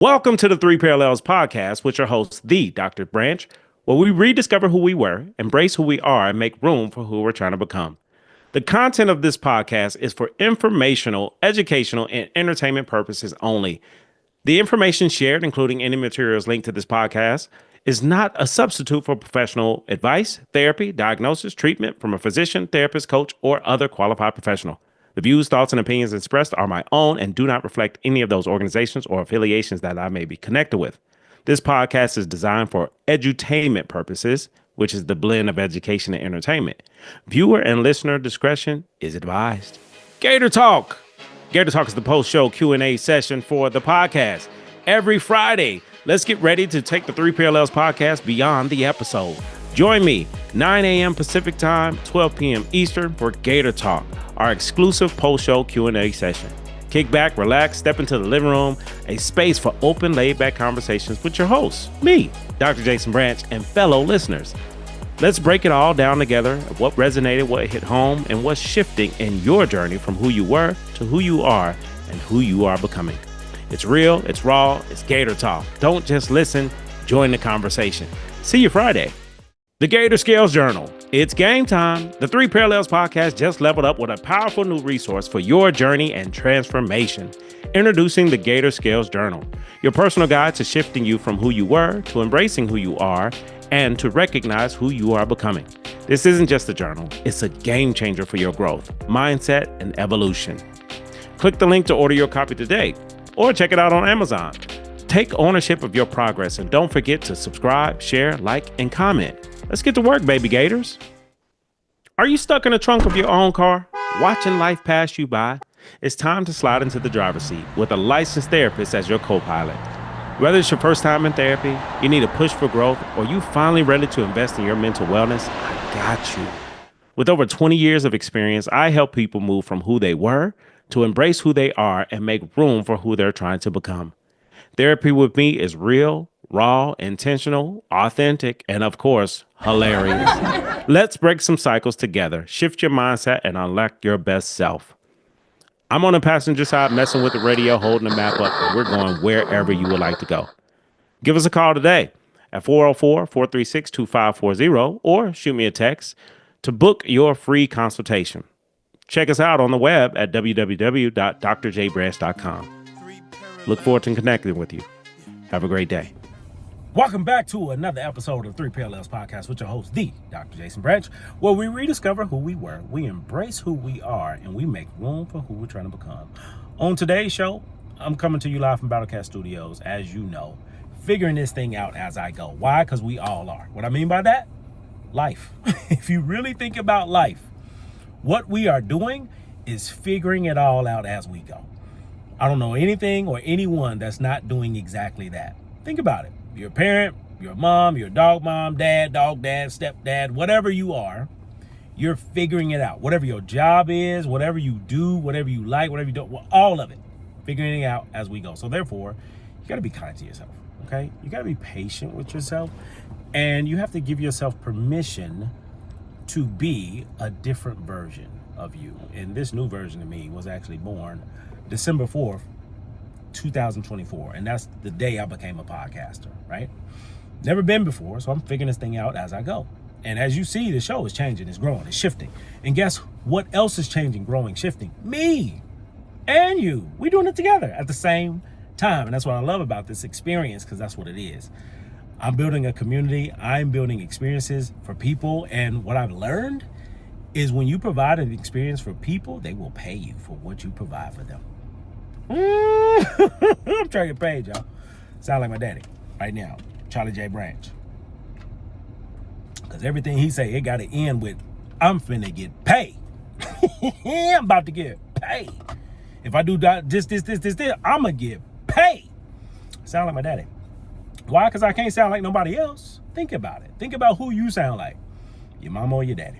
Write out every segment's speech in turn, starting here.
Welcome to the Three Parallels podcast with your host, the Dr. Branch, where we rediscover who we were, embrace who we are, and make room for who we're trying to become. The content of this podcast is for informational, educational, and entertainment purposes only. The information shared, including any materials linked to this podcast, is not a substitute for professional advice, therapy, diagnosis, treatment from a physician, therapist, coach, or other qualified professional. The views, thoughts, and opinions expressed are my own and do not reflect any of those organizations or affiliations that I may be connected with. This podcast is designed for edutainment purposes, which is the blend of education and entertainment. Viewer and listener discretion is advised. Gator Talk. Gator Talk is the post-show Q&A session for the podcast. Every Friday, let's get ready to take the Three Parallels podcast beyond the episode. Join me, 9 a.m. Pacific Time, 12 p.m. Eastern for Gator Talk, our exclusive post-show Q&A session. Kick back, relax, step into the living room, a space for open, laid-back conversations with your hosts, me, Dr. Jason Branch, and fellow listeners. Let's break it all down together, what resonated, what hit home, and what's shifting in your journey from who you were to who you are and who you are becoming. It's real, it's raw, it's Gator Talk. Don't just listen, join the conversation. See you Friday. The Gator Scales Journal. It's game time. The Three Parallels podcast just leveled up with a powerful new resource for your journey and transformation. Introducing the Gator Scales Journal, your personal guide to shifting you from who you were to embracing who you are and to recognize who you are becoming. This isn't just a journal, it's a game changer for your growth, mindset, and evolution. Click the link to order your copy today or check it out on Amazon. Take ownership of your progress and don't forget to subscribe, share, like, and comment. Let's get to work, baby Gators. Are you stuck in the trunk of your own car, watching life pass you by? It's time to slide into the driver's seat with a licensed therapist as your co-pilot. Whether it's your first time in therapy, you need a push for growth, or you finally ready to invest in your mental wellness, I got you. With over 20 years of experience, I help people move from who they were to embrace who they are and make room for who they're trying to become. Therapy with me is real, raw, intentional, authentic, and of course, hilarious. Let's break some cycles together, shift your mindset, and unlock your best self. I'm on the passenger side messing with the radio, holding the map up, and we're going wherever you would like to go. Give us a call today at 404-436-2540 or shoot me a text to book your free consultation. Check us out on the web at www.drjbranch.com. Look forward to connecting with you. Have a great day. Welcome back to another episode of Three Parallels Podcast with your host, the Dr. Jason Branch, where we rediscover who we were, we embrace who we are, and we make room for who we're trying to become. On today's show, I'm coming to you live from Battlecast Studios, as you know, figuring this thing out as I go. Why? Because we all are. What I mean by that? Life. If you really think about life, what we are doing is figuring it all out as we go. I don't know anything or anyone that's not doing exactly that. Think about it. You're a parent, you're a mom, you're a dog dad, stepdad, whatever you are, you're figuring it out. Whatever your job is, whatever you do, whatever you like, whatever you don't, well, all of it, figuring it out as we go. So therefore, you got to be kind to yourself, okay? You got to be patient with yourself, and you have to give yourself permission to be a different version of you. And this new version of me was actually born December 4th, 2024, and that's the day I became a podcaster, right? Never been before, so I'm figuring this thing out as I go. And as you see, the show is changing, it's growing, it's shifting. And guess what else is changing, growing, shifting? Me and you. We're doing it together at the same time. And that's what I love about this experience, because that's what it is. I'm building a community, I'm building experiences for people, and what I've learned is when you provide an experience for people, they will pay you for what you provide for them. I'm trying to get paid, y'all. Sound like my daddy right now, Charlie J. Branch. Because everything he say, it got to end with, I'm finna get paid. I'm about to get paid. If I do this, I'm going to get paid. Sound like my daddy. Why? Because I can't sound like nobody else. Think about it. Think about who you sound like. Your mama or your daddy.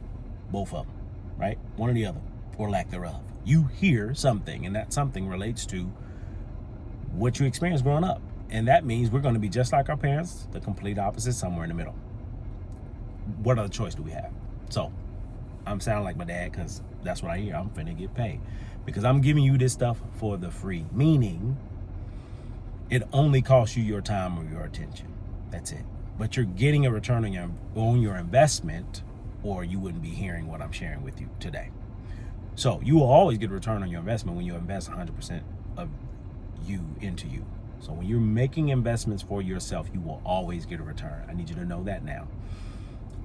Both of them, right? One or the other, or lack thereof. You hear something, and that something relates to what you experienced growing up. And that means we're going to be just like our parents, the complete opposite, somewhere in the middle. What other choice do we have? So, I'm sounding like my dad because that's what I hear. I'm finna get paid. Because I'm giving you this stuff for the free. Meaning, It only costs you your time or your attention. That's it. But you're getting a return on your investment, or you wouldn't be hearing what I'm sharing with you today. So you will always get a return on your investment when you invest 100% of you into you. So when you're making investments for yourself, you will always get a return. I need you to know that now.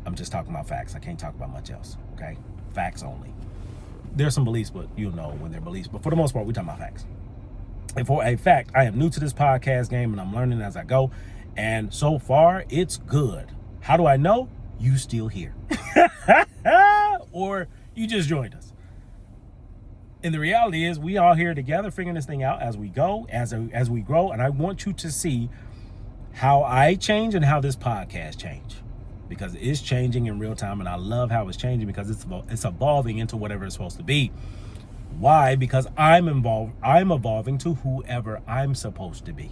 I'm just talking about facts. I can't talk about much else, okay? Facts only. There's some beliefs, but you'll know when they're beliefs. But for the most part, we're talking about facts. And for a fact, I am new to this podcast game and I'm learning as I go. And so far, it's good. How do I know? You still here. Or you just joined us. And the reality is we all here together figuring this thing out as we go, as we grow. And I want you to see how I change and how this podcast change. Because it is changing in real time, and I love how it's changing because it's evolving into whatever it's supposed to be. Why? Because I'm evolving to whoever I'm supposed to be.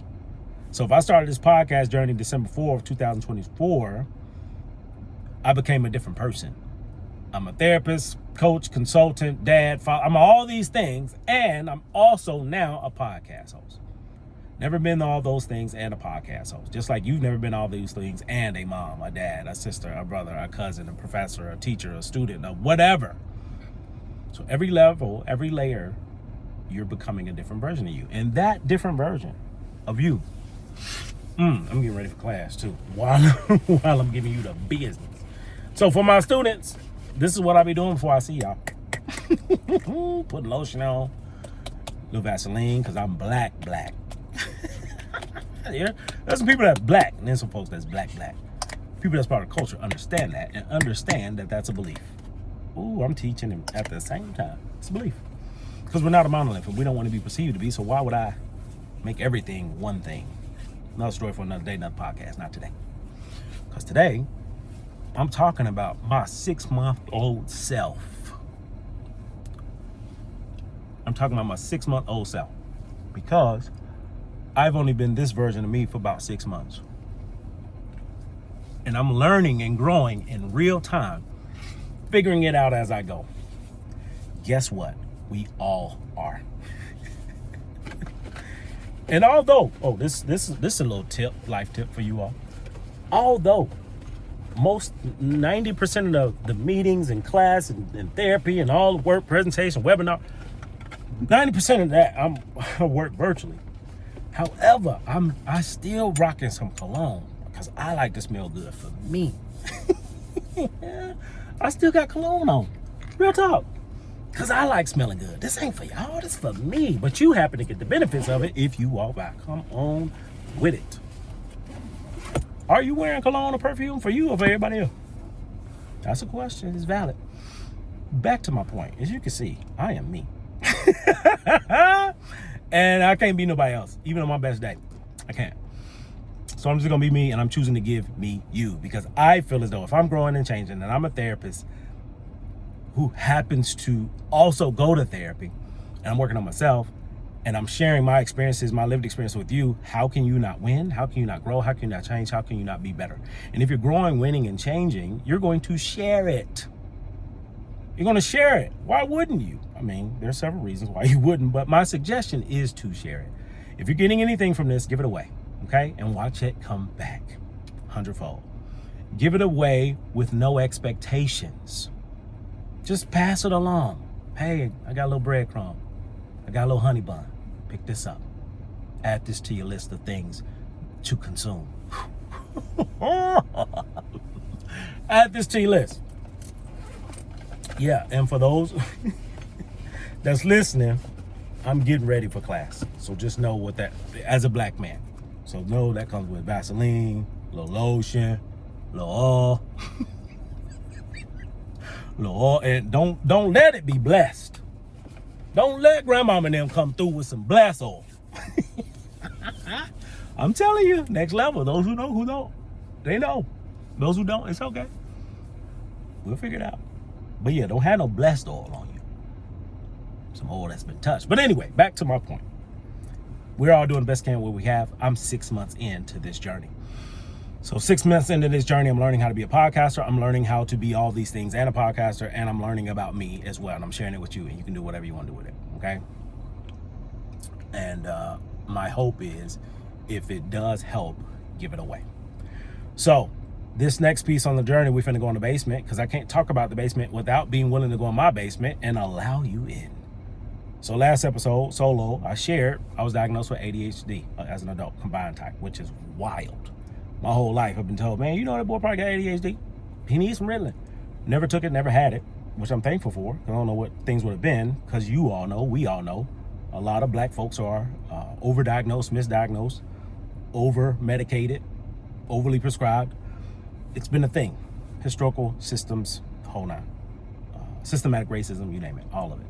So if I started this podcast journey December 4th, 2024, I became a different person. I'm a therapist, coach, consultant, dad, father. I'm all these things, and I'm also now a podcast host. Never been all those things and a podcast host. Just like you've never been all these things and a mom, a dad, a sister, a brother, a cousin, a professor, a teacher, a student, a whatever. So every level, every layer, you're becoming a different version of you. And that different version of you, I'm getting ready for class too, while I'm giving you the business. So for my students, this is what I be doing before I see y'all. Putting lotion on, little Vaseline, because I'm black. Yeah, there's some people that's black, and then some folks that's black. People that's part of culture understand that, and understand that that's a belief. Ooh, I'm teaching them at the same time. It's a belief. Because we're not a monolith, and we don't want to be perceived to be, so why would I make everything one thing? Another story for another day, another podcast, not today. Because today, I'm talking about my 6-month-old self. I'm talking about my 6-month-old self. Because I've only been this version of me for about 6 months. And I'm learning and growing in real time, figuring it out as I go. Guess what? We all are. And although, this is a little life tip for you all. Although most 90% of the meetings and class and therapy and all the work, presentation, webinar, 90% of that I work virtually. However, I still rocking some cologne because I like to smell good for me. I still got cologne on. Real talk. Because I like smelling good. This ain't for y'all, this for me. But you happen to get the benefits of it if you walk by. Come on with it. Are you wearing cologne or perfume for you or for everybody else? That's a question. It's valid. Back to my point. As you can see, I am me. And I can't be nobody else, even on my best day. I can't. So I'm just gonna be me, and I'm choosing to give me you, because I feel as though if I'm growing and changing, and I'm a therapist who happens to also go to therapy, and I'm working on myself, and I'm sharing my experiences, my lived experience with you, how can you not win? How can you not grow? How can you not change? How can you not be better? And if you're growing, winning, and changing, you're going to share it. You're going to share it. Why wouldn't you? I mean, there's several reasons why you wouldn't, but my suggestion is to share it. If you're getting anything from this, give it away, okay? And watch it come back 100-fold. Give it away with no expectations. Just pass it along. Hey, I got a little breadcrumb. I got a little honey bun. Pick this up. Add this to your list of things to consume. Add this to your list. Yeah, and for those that's listening, I'm getting ready for class. So just know what that, as a black man. So know that comes with Vaseline, a little lotion, a little oil. little oil. And don't let it be blessed. Don't let grandmama and them come through with some blast oil. I'm telling you, next level. Those who know, who don't. They know. Those who don't, it's okay. We'll figure it out. But yeah, don't have no blessed oil on you. Some oil that's been touched. But anyway, back to my point. We're all doing the best can what we have. I'm 6 months into this journey. So 6 months into this journey, I'm learning how to be a podcaster. I'm learning how to be all these things and a podcaster. And I'm learning about me as well. And I'm sharing it with you. And you can do whatever you want to do with it. Okay? And my hope is If it does help, give it away. So this next piece on the journey, we're finna go in the basement, because I can't talk about the basement without being willing to go in my basement and allow you in. So last episode, solo, I shared I was diagnosed with ADHD as an adult, combined type, which is wild. My whole life I've been told, man, you know that boy probably got ADHD. He needs some Ritalin. Never took it, never had it, which I'm thankful for. I don't know what things would have been, because you all know, we all know, a lot of black folks are overdiagnosed, misdiagnosed, over-medicated, overly prescribed. It's been a thing. Historical systems, whole nine. Systematic racism, you name it, all of it.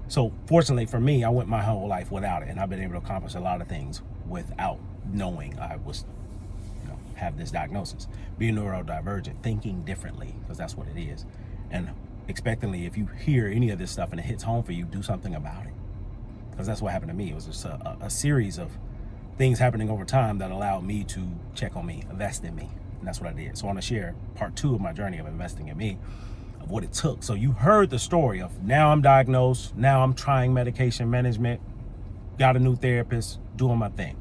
So fortunately for me, I went my whole life without it, and I've been able to accomplish a lot of things without knowing I was, have this diagnosis. Being neurodivergent, thinking differently, because that's what it is. And expectantly, if you hear any of this stuff and it hits home for you, do something about it. Because that's what happened to me. It was just a series of things happening over time that allowed me to check on me, invest in me. And that's what I did. So I want to share part 2 of my journey of investing in me, of what it took. So you heard the story of now I'm diagnosed, now I'm trying medication management, got a new therapist, doing my thing.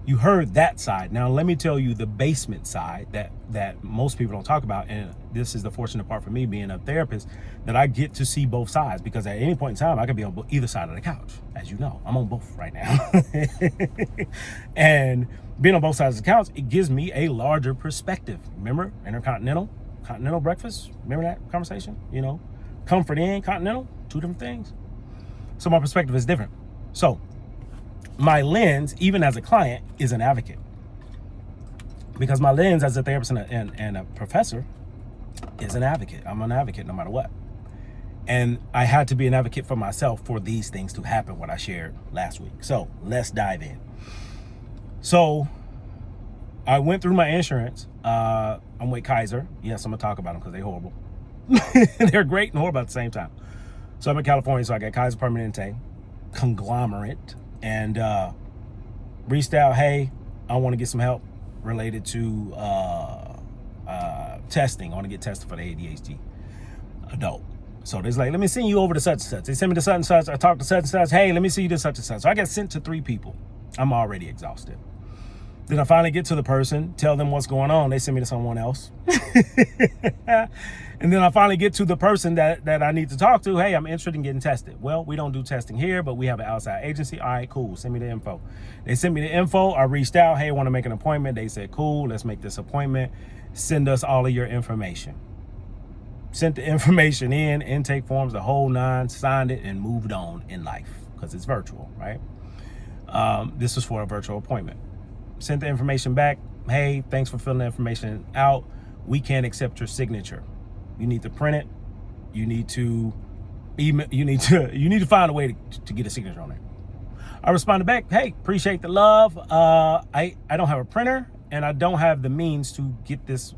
You heard that side. Now let me tell you the basement side that most people don't talk about. And this is the fortunate part for me being a therapist, that I get to see both sides, because at any point in time I could be on either side of the couch. As you know, I'm on both right now. And being on both sides of the couch, it gives me a larger perspective. Remember continental breakfast? Remember that conversation? Comfort in, continental, 2 different things. So my perspective is different. So my lens, even as a client, is an advocate. Because my lens as a therapist and a professor is an advocate. I'm an advocate no matter what. And I had to be an advocate for myself for these things to happen, what I shared last week. So let's dive in. So I went through my insurance. I'm with Kaiser. Yes, I'm going to talk about them because they're horrible. They're great and horrible at the same time. So I'm in California, so I got Kaiser Permanente, conglomerate, and reached out, hey, I want to get some help related to testing. I want to get tested for the ADHD adult. So they're like, let me send you over to such and such. They send me to such and such. I talk to such and such. Hey, let me see you to such and such. So I got sent to 3 people. I'm already exhausted. Then I finally get to the person, tell them what's going on. They send me to someone else. And then I finally get to the person that I need to talk to. Hey, I'm interested in getting tested. Well, we don't do testing here, but we have an outside agency. All right, cool. Send me the info. They sent me the info. I reached out. Hey, I want to make an appointment. They said, cool, let's make this appointment. Send us all of your information. Sent the information in, intake forms, the whole 9, signed it, and moved on in life because it's virtual, right? This was for a virtual appointment. Sent the information back. Hey, thanks for filling the information out. We can't accept your signature. You need to print it. You need to email. You need to find a way to get a signature on it. I responded back. Hey, appreciate the love. I don't have a printer, and I don't have the means to get this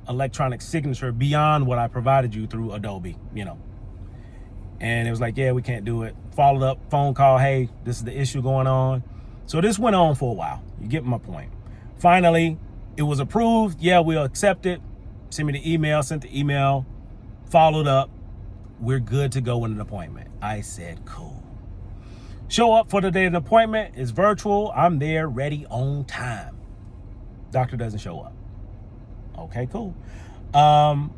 electronic signature beyond what I provided you through Adobe. And it was like, yeah, we can't do it. Followed up, phone call. Hey, this is the issue going on. So this went on for a while. You get my point. Finally, it was approved. Yeah, we'll accept it. Send me the email, sent the email, followed up. We're good to go with an appointment. I said, cool. Show up for the day of the appointment. It's virtual. I'm there, ready, on time. Doctor doesn't show up. Okay, cool. 5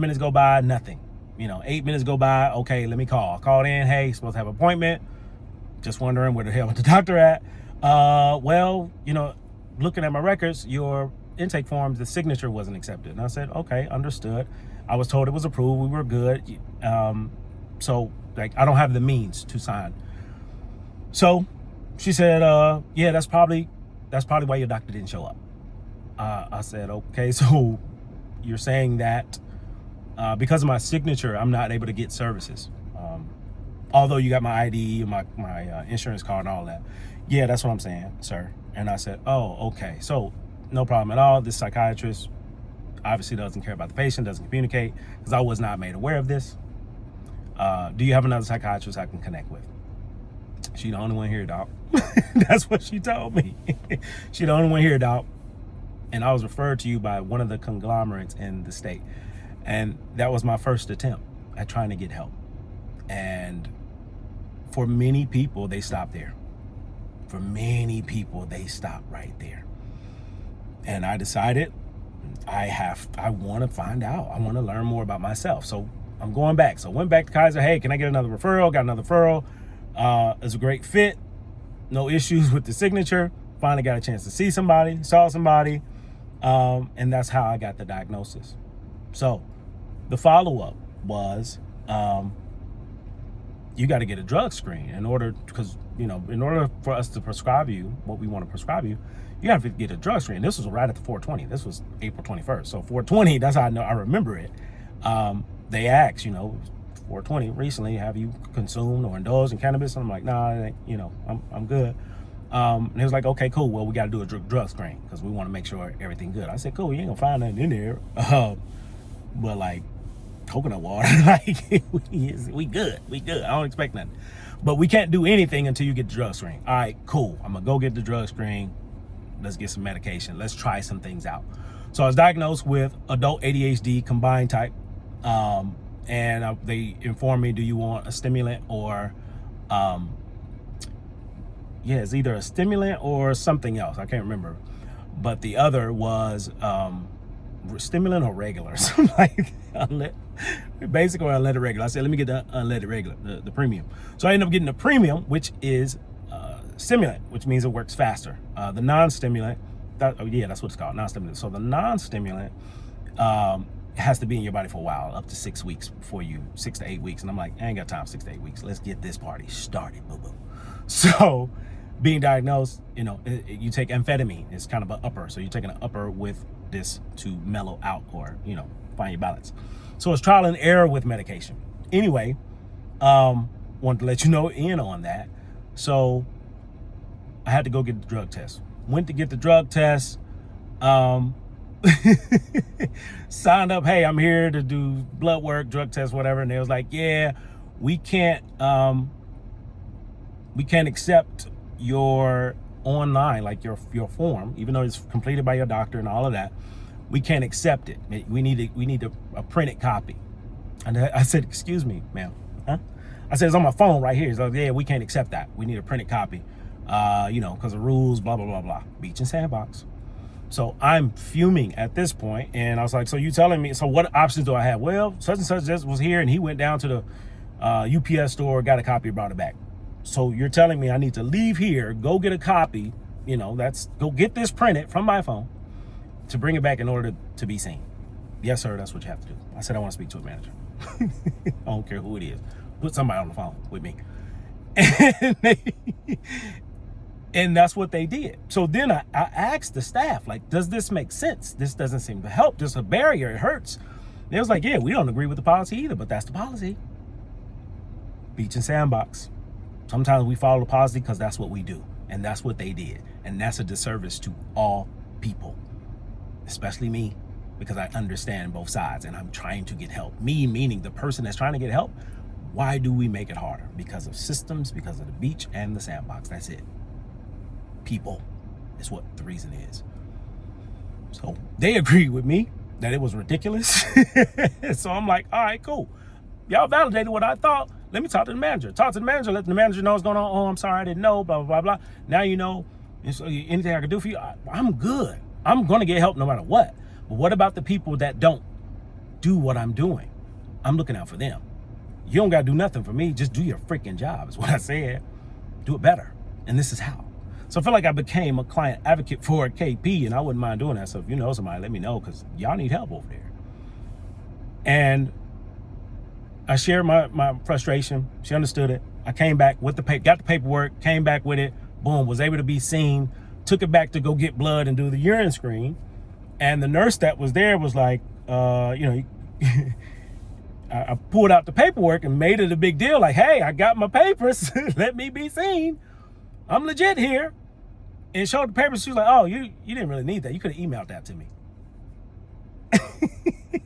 minutes go by, nothing. 8 minutes go by. Okay, let me call. I called in. Hey, supposed to have an appointment. Just wondering where the hell the doctor at. Well, looking at my records, your intake forms, the signature wasn't accepted. And I said, okay, understood. I was told it was approved. We were good. So I don't have the means to sign. So she said, yeah, that's probably why your doctor didn't show up. I said, okay, so you're saying that because of my signature, I'm not able to get services. Although you got my ID, my insurance card and all that. Yeah, that's what I'm saying, sir. And I said, oh, okay. So no problem at all. This psychiatrist obviously doesn't care about the patient, doesn't communicate, because I was not made aware of this. Do you have another psychiatrist I can connect with? She the only one here, doc. That's what she told me. She the only one here, doc. And I was referred to you by one of the conglomerates in the state. And that was my first attempt at trying to get help. And for many people, they stop there. For many people, they stop right there. And I decided I want to find out. I want to learn more about myself. So I'm going back. So went back to Kaiser. Hey, can I get another referral? Got another referral. It's a great fit. No issues with the signature. Finally got a chance to see somebody, saw somebody. And that's how I got the diagnosis. So the follow-up was, you got to get a drug screen in order for us to prescribe you what we want to prescribe you, you have to get a drug screen. This was right at the 420. This was April 21st. So 420, that's how I remember it. They asked, 420 recently, have you consumed or indulged in cannabis? And I'm like, nah, I'm good. And he was like, okay, cool. Well, we got to do a drug screen because we want to make sure everything good. I said, cool, you ain't gonna find nothing in there. But like coconut water, like we good. I don't expect nothing. But we can't do anything until you get the drug screen. All right, cool. I'm gonna go get the drug screen. Let's get some medication. Let's try some things out. So I was diagnosed with adult ADHD combined type. And they informed me, do you want a stimulant or, it's either a stimulant or something else. I can't remember. But the other was stimulant or regular. So like basically unleaded regular. I said, let me get the unleaded regular, the premium. So I ended up getting the premium, which is stimulant, which means it works faster. The non-stimulant, that's what it's called, non-stimulant. So the non-stimulant has to be in your body for a while, up to 6 weeks 6 to 8 weeks. And I'm like, I ain't got time 6 to 8 weeks. Let's get this party started, boo-boo. So being diagnosed, you take amphetamine. It's kind of an upper. So you're taking an upper with this to mellow out or, find your balance. So it's trial and error with medication. Anyway, wanted to let you know in on that. So I had to go get the drug test. Went to get the drug test. Signed up, hey, I'm here to do blood work, drug test, whatever. And they was like, yeah, we can't accept your online, like your form, even though it's completed by your doctor and all of that. We can't accept it. We need a printed copy. And I said, excuse me, ma'am, huh? I said, it's on my phone right here. So yeah, we can't accept that. We need a printed copy, because of rules, blah, blah, blah, blah. Beach and sandbox. So I'm fuming at this point, and I was like, so you telling me, so what options do I have? Well, such and such just was here, and he went down to the UPS store, got a copy, brought it back. So you're telling me I need to leave here, go get a copy, go get this printed from my phone to bring it back in order to be seen. Yes, sir, that's what you have to do. I said, I want to speak to a manager. I don't care who it is. Put somebody on the phone with me. And that's what they did. So then I asked the staff, like, does this make sense? This doesn't seem to help. There's a barrier. It hurts. They was like, yeah, we don't agree with the policy either, but that's the policy. Beach and sandbox. Sometimes we follow the policy because that's what we do. And that's what they did. And that's a disservice to all people, especially me, because I understand both sides and I'm trying to get help. Me, meaning the person that's trying to get help. Why do we make it harder? Because of systems, because of the beach and the sandbox. That's it. People is what the reason is. So they agreed with me that it was ridiculous. So I'm like, all right, cool. Y'all validated what I thought. Let me talk to the manager. Talk to the manager. Let the manager know what's going on. Oh, I'm sorry, I didn't know, blah, blah, blah, blah. Now you know. And so anything I can do for you, I'm good. I'm going to get help no matter what. But what about the people that don't do what I'm doing? I'm looking out for them. You don't got to do nothing for me. Just do your freaking job is what I said. Do it better. And this is how. So I feel like I became a client advocate for KP, and I wouldn't mind doing that. So if you know somebody, let me know, because y'all need help over there. And I shared my frustration. She understood it. I came back with got the paperwork, came back with it, boom, was able to be seen, took it back to go get blood and do the urine screen. And the nurse that was there was like, I pulled out the paperwork and made it a big deal. Like, hey, I got my papers. Let me be seen. I'm legit here. And showed the papers. She was like, oh, you didn't really need that. You could have emailed that to me.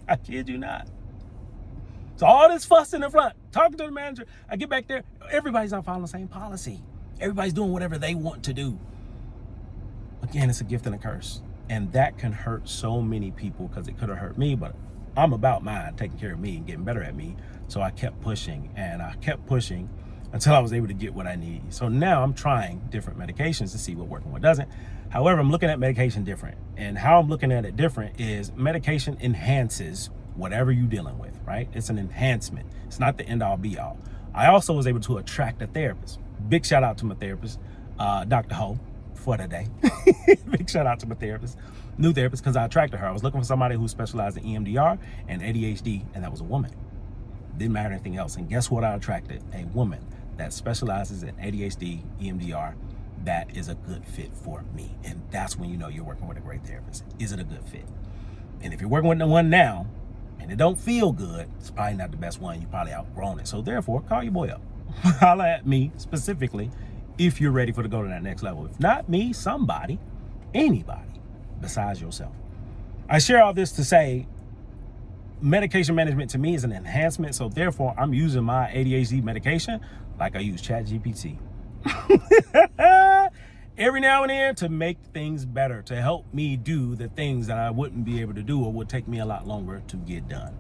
I kid you not. So all this fuss in the front, talking to the manager, I get back there, everybody's not following the same policy. Everybody's doing whatever they want to do. Again, it's a gift and a curse. And that can hurt so many people because it could have hurt me, but I'm about mine, taking care of me and getting better at me. So I kept pushing and I kept pushing. until I was able to get what I need. So now I'm trying different medications to see what works and what doesn't. However, I'm looking at medication different. And how I'm looking at it different is medication enhances whatever you're dealing with, right? It's an enhancement. It's not the end all be all. I also was able to attract a therapist. Big shout out to my therapist, Dr. Ho, for today. Big shout out to my therapist, new therapist, because I attracted her. I was looking for somebody who specialized in EMDR and ADHD, and that was a woman. Didn't matter anything else. And guess what I attracted? A woman that specializes in ADHD, EMDR, that is a good fit for me. And that's when you know you're working with a great therapist. Is it a good fit? And if you're working with the one now and it don't feel good, it's probably not the best one. You probably outgrown it. So therefore, call your boy up. Holla at me specifically if you're ready for to go to that next level. If not me, somebody, anybody besides yourself. I share all this to say medication management to me is an enhancement. So therefore, I'm using my ADHD medication like I use ChatGPT. Every now and then to make things better, to help me do the things that I wouldn't be able to do or would take me a lot longer to get done.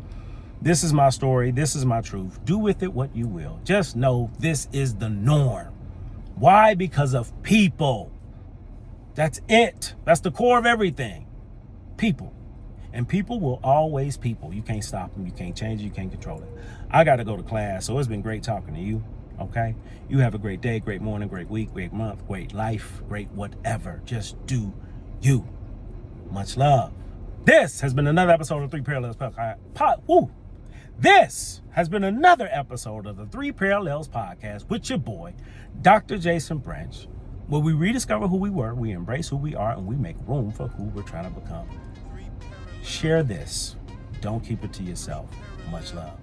This is my story. This is my truth. Do with it what you will. Just know this is the norm. Why? Because of people. That's it. That's the core of everything. People. And people will always people. You can't stop them. You can't change it. You can't control it. I got to go to class. So it's been great talking to you. Okay? You have a great day, great morning, great week, great month, great life, great whatever. Just do you. Much love. This has been another episode of Three Parallels Podcast. This has been another episode of the Three Parallels Podcast with your boy, Dr. Jason Branch, where we rediscover who we were, we embrace who we are, and we make room for who we're trying to become. Share this. Don't keep it to yourself. Much love.